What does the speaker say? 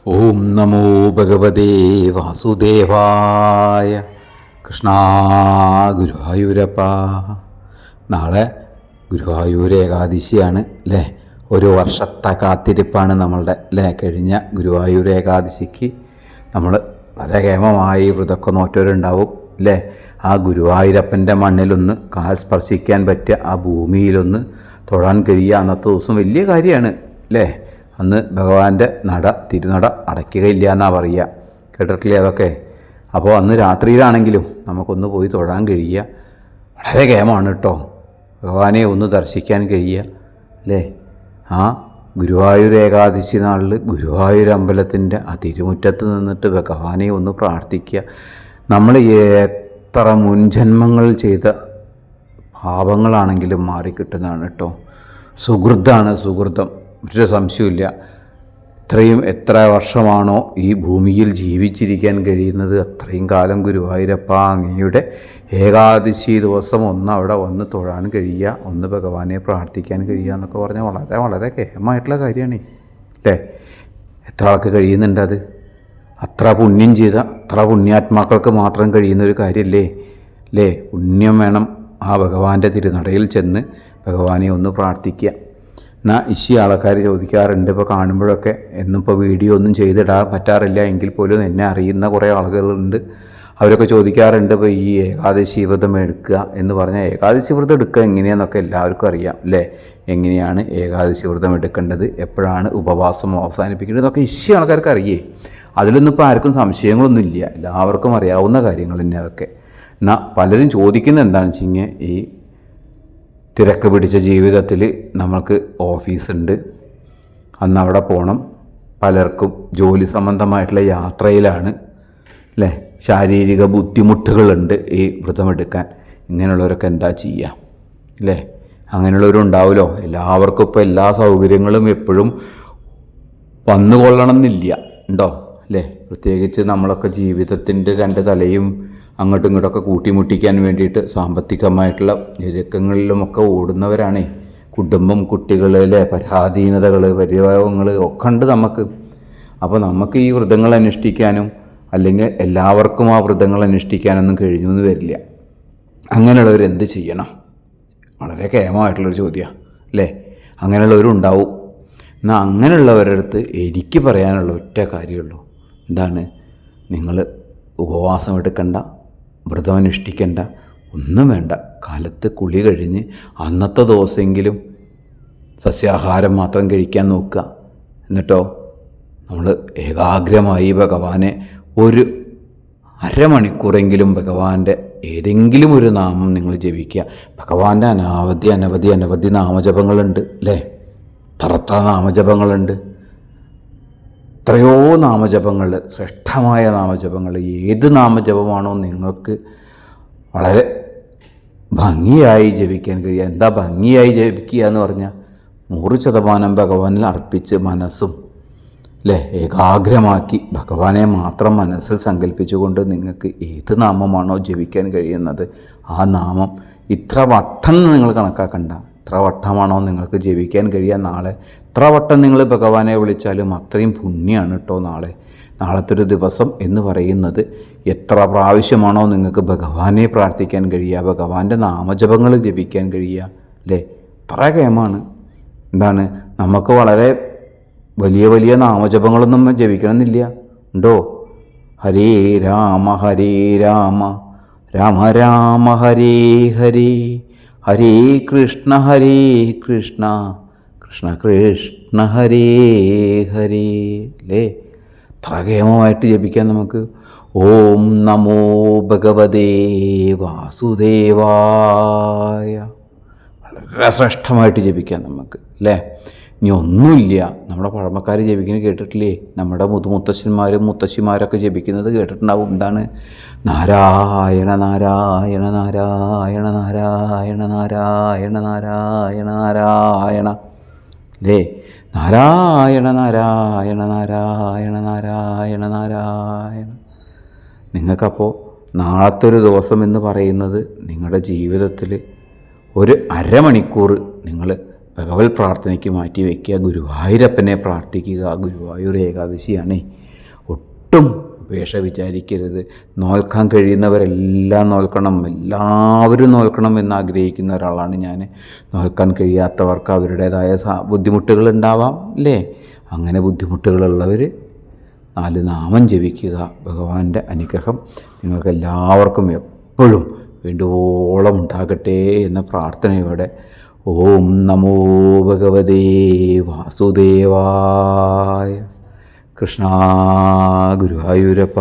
ഓം നമോ ഭഗവതേ വാസുദേവായ. കൃഷ്ണ ഗുരുവായൂരപ്പ. നാളെ ഗുരുവായൂർ ഏകാദശിയാണ് അല്ലേ. ഒരു വർഷത്തെ കാത്തിരിപ്പാണ് നമ്മളുടെ അല്ലേ. കഴിഞ്ഞ ഗുരുവായൂർ ഏകാദശിക്ക് നമ്മൾ വളരെ കേമമായി വ്രതമൊക്കെ നോറ്റവരുണ്ടാവും അല്ലേ. ആ ഗുരുവായൂരപ്പൻ്റെ മണ്ണിലൊന്ന് കാൽ സ്പർശിക്കാൻ പറ്റിയ ആ ഭൂമിയിലൊന്ന് തൊഴാൻ കഴിയുക അന്നത്തെ ദിവസം വലിയ കാര്യമാണ് അല്ലേ. അന്ന് ഭഗവാന്റെ തിരുനട അടയ്ക്കുകയില്ല എന്നാണ് പറയുക. കേട്ടിട്ടില്ലേ അതൊക്കെ? അപ്പോൾ അന്ന് രാത്രിയിലാണെങ്കിലും നമുക്കൊന്ന് പോയി തൊഴാൻ കഴിയുക വളരെ കേമമാണ് കേട്ടോ. ഭഗവാനെ ഒന്ന് ദർശിക്കാൻ കഴിയുക അല്ലേ. ആ ഗുരുവായൂർ ഏകാദശി നാളിൽ ഗുരുവായൂർ അമ്പലത്തിൻ്റെ ആ തിരുമുറ്റത്ത് നിന്നിട്ട് ഭഗവാനെ ഒന്ന് പ്രാർത്ഥിക്കുക. നമ്മൾ എത്ര മുൻജന്മങ്ങൾ ചെയ്ത പാപങ്ങളാണെങ്കിലും മാറിക്കിട്ടുന്നതാണ് കേട്ടോ. സുഹൃത്താണ് സുഹൃതം, ഒരു സംശയമില്ല. എത്ര വർഷമാണോ ഈ ഭൂമിയിൽ ജീവിച്ചിരിക്കാൻ കഴിയുന്നത് അത്രയും കാലം ഗുരുവായൂരപ്പ അങ്ങയുടെ ഏകാദശി ദിവസം ഒന്ന് അവിടെ വന്ന് തൊഴാൻ കഴിയുക, ഒന്ന് ഭഗവാനെ പ്രാർത്ഥിക്കാൻ കഴിയുക എന്നൊക്കെ പറഞ്ഞാൽ വളരെ വളരെ കേമമായിട്ടുള്ള കാര്യമാണ് അല്ലേ. എത്ര ആൾക്ക് കഴിയുന്നുണ്ട് അത്? അത്ര പുണ്യം ചെയ്ത അത്ര പുണ്യാത്മാക്കൾക്ക് മാത്രം കഴിയുന്നൊരു കാര്യമല്ലേ അല്ലേ. പുണ്യം വേണം ആ ഭഗവാന്റെ തിരുനടയിൽ ചെന്ന് ഭഗവാനെ ഒന്ന് പ്രാർത്ഥിക്കുക. എന്നാൽ ആൾക്കാർ ചോദിക്കാറുണ്ട്, ഇപ്പോൾ കാണുമ്പോഴൊക്കെ എന്നിപ്പോൾ വീഡിയോ ഒന്നും ചെയ്തിടാൻ പറ്റാറില്ല എങ്കിൽ പോലും എന്നെ അറിയുന്ന കുറേ ആളുകളുണ്ട്. അവരൊക്കെ ചോദിക്കാറുണ്ട്, ഇപ്പോൾ ഈ ഏകാദശി വ്രതം എടുക്കുക എന്ന് പറഞ്ഞാൽ ഏകാദശി വ്രതം എടുക്കുക എങ്ങനെയാണെന്നൊക്കെ എല്ലാവർക്കും അറിയാം അല്ലേ. എങ്ങനെയാണ് ഏകാദശി വ്രതം എടുക്കേണ്ടത്, എപ്പോഴാണ് ഉപവാസം അവസാനിപ്പിക്കേണ്ടത് എന്നൊക്കെ ആൾക്കാർക്ക് അറിയേ. അതിലൊന്നും ഇപ്പോൾ ആർക്കും സംശയങ്ങളൊന്നുമില്ല, എല്ലാവർക്കും അറിയാവുന്ന കാര്യങ്ങൾ തന്നെ അതൊക്കെ. എന്നാൽ പലരും ചോദിക്കുന്നത് എന്താണെന്ന് വെച്ച് കഴിഞ്ഞാൽ, ഈ തിരക്ക് പിടിച്ച ജീവിതത്തിൽ നമ്മൾക്ക് ഓഫീസുണ്ട്, അന്ന് അവിടെ പോകണം, പലർക്കും ജോലി സംബന്ധമായിട്ടുള്ള യാത്രയിലാണ് അല്ലേ, ശാരീരിക ബുദ്ധിമുട്ടുകളുണ്ട് ഈ വ്രതമെടുക്കാൻ. ഇങ്ങനെയുള്ളവരൊക്കെ എന്താ ചെയ്യുക അല്ലേ. അങ്ങനെയുള്ളവരുണ്ടാവുമല്ലോ. എല്ലാവർക്കും ഇപ്പോൾ എല്ലാ സൗകര്യങ്ങളും എപ്പോഴും വന്നുകൊള്ളണം എന്നില്ല ഉണ്ടോ അല്ലേ. പ്രത്യേകിച്ച് നമ്മളൊക്കെ ജീവിതത്തിൻ്റെ രണ്ട് തലയും അങ്ങോട്ടും ഇങ്ങോട്ടൊക്കെ കൂട്ടിമുട്ടിക്കാൻ വേണ്ടിയിട്ട് സാമ്പത്തികമായിട്ടുള്ള ഞെരുക്കങ്ങളിലുമൊക്കെ ഓടുന്നവരാണ്. കുടുംബം, കുട്ടികൾ അല്ലേ, പരാധീനതകൾ, പരിഭവങ്ങൾ ഒക്കെ ഉണ്ട് നമുക്ക്. അപ്പോൾ നമുക്ക് ഈ വ്രതങ്ങൾ അനുഷ്ഠിക്കാനും അല്ലെങ്കിൽ എല്ലാവർക്കും ആ വ്രതങ്ങൾ അനുഷ്ഠിക്കാനൊന്നും കഴിഞ്ഞു എന്ന് വരില്ല. അങ്ങനെയുള്ളവർ എന്ത് ചെയ്യണം? വളരെ കേമമായിട്ടുള്ളൊരു ചോദ്യമാണ് അല്ലേ. അങ്ങനെയുള്ളവരുണ്ടാവും. എന്നാൽ അങ്ങനെയുള്ളവരുടെ അടുത്ത് എനിക്ക് പറയാനുള്ള ഒറ്റ കാര്യമുള്ളൂ. എന്താണ്? നിങ്ങൾ ഉപവാസം എടുക്കണ്ട, വ്രതം അനുഷ്ഠിക്കേണ്ട, ഒന്നും വേണ്ട. കാലത്ത് കുളി കഴിഞ്ഞ് അന്നത്തെ ദിവസമെങ്കിലും സസ്യാഹാരം മാത്രം കഴിക്കാൻ നോക്കുക. എന്നിട്ടോ നമ്മൾ ഏകാഗ്രമായി ഭഗവാനെ ഒരു അരമണിക്കൂറെങ്കിലും ഭഗവാന്റെ ഏതെങ്കിലും ഒരു നാമം നിങ്ങൾ ജപിക്കുക. ഭഗവാന്റെ അനവധി നാമജപങ്ങളുണ്ട് അല്ലേ. തറത്ത നാമജപങ്ങളുണ്ട്, എത്രയോ നാമജപങ്ങൾ, ശ്രേഷ്ഠമായ നാമജപങ്ങൾ. ഏത് നാമജപമാണോ നിങ്ങൾക്ക് വളരെ ഭംഗിയായി ജപിക്കാൻ കഴിയുക. എന്താ ഭംഗിയായി ജപിക്കുക എന്ന് പറഞ്ഞാൽ 100% ഭഗവാനിൽ അർപ്പിച്ച് മനസ്സും അല്ലേ ഏകാഗ്രമാക്കി ഭഗവാനെ മാത്രം മനസ്സിൽ സങ്കല്പിച്ചുകൊണ്ട് നിങ്ങൾക്ക് ഏത് നാമമാണോ ജപിക്കാൻ കഴിയുന്നത് ആ നാമം ഇത്ര വട്ടം നിങ്ങൾ കണക്കാക്കണ്ട. എത്ര വട്ടമാണോ നിങ്ങൾക്ക് ജപിക്കാൻ കഴിയുക, നാളെ എത്ര വട്ടം നിങ്ങൾ ഭഗവാനെ വിളിച്ചാലും അത്രയും പുണ്യമാണ് കേട്ടോ. നാളത്തെ ഒരു ദിവസം എന്ന് പറയുന്നത് എത്ര പ്രാവശ്യമാണോ നിങ്ങൾക്ക് ഭഗവാനെ പ്രാർത്ഥിക്കാൻ കഴിയുക, ഭഗവാന്റെ നാമജപങ്ങൾ ജപിക്കാൻ കഴിയുക അല്ലേ, അത്ര കേമാണ്. എന്താണ്, നമുക്ക് വളരെ വലിയ നാമജപങ്ങളൊന്നും ജപിക്കണമെന്നില്ല ഉണ്ടോ. ഹരേ രാമ രാമ രാമ ഹരേ ഹരേ, ഹരേ കൃഷ്ണ കൃഷ്ണ കൃഷ്ണ ഹരേ ഹരേ അല്ലേ. അത്ര കേമമായിട്ട് ജപിക്കാൻ നമുക്ക്. ഓം നമോ ഭഗവതേ വാസുദേവായ. വളരെ ശ്രേഷ്ഠമായിട്ട് ജപിക്കാം നമുക്ക് അല്ലേ. ഇനി ഒന്നുമില്ല, നമ്മുടെ പഴമക്കാർ ജപിക്കുന്നത് കേട്ടിട്ടില്ലേ? നമ്മുടെ മുത്തശ്ശന്മാരും മുത്തശ്ശിമാരൊക്കെ ജപിക്കുന്നത് കേട്ടിട്ടുണ്ടാവും. എന്താണ്? നാരായണ നാരായണ നാരായണ നാരായണ നാരായണ നാരായണ നാരായണ അല്ലേ. നാരായണ നാരായണ നാരായണ നാരായണ നാരായണ. നിങ്ങൾക്കപ്പോൾ നാളത്തെ ഒരു ദിവസം എന്ന് പറയുന്നത് നിങ്ങളുടെ ജീവിതത്തിൽ ഒരു അരമണിക്കൂർ നിങ്ങൾ ഭഗവത് പ്രാർത്ഥനയ്ക്ക് മാറ്റി വയ്ക്കുക. ഗുരുവായൂരപ്പനെ പ്രാർത്ഥിക്കുക. ഗുരുവായൂർ ഏകാദശിയാണ്. ഒട്ടും ഉപേക്ഷ വിചാരിക്കരുത്. നോൽക്കാൻ കഴിയുന്നവരെല്ലാം നോൽക്കണം, എല്ലാവരും നോൽക്കണം എന്നാഗ്രഹിക്കുന്ന ഒരാളാണ് ഞാൻ. നോൽക്കാൻ കഴിയാത്തവർക്ക് അവരുടേതായ ബുദ്ധിമുട്ടുകളുണ്ടാവാം അല്ലേ? അങ്ങനെ ബുദ്ധിമുട്ടുകളുള്ളവർ 4 നാമം ജപിക്കുക. ഭഗവാന്റെ അനുഗ്രഹം നിങ്ങൾക്കെല്ലാവർക്കും എപ്പോഴും വേണ്ടുവോളം ഉണ്ടാകട്ടെ എന്ന പ്രാർത്ഥനയോടെ ഓം നമോ ഭഗവതേ വാസുദേവായ. കൃഷ്ണ ഗുരുവായൂരപ്പ.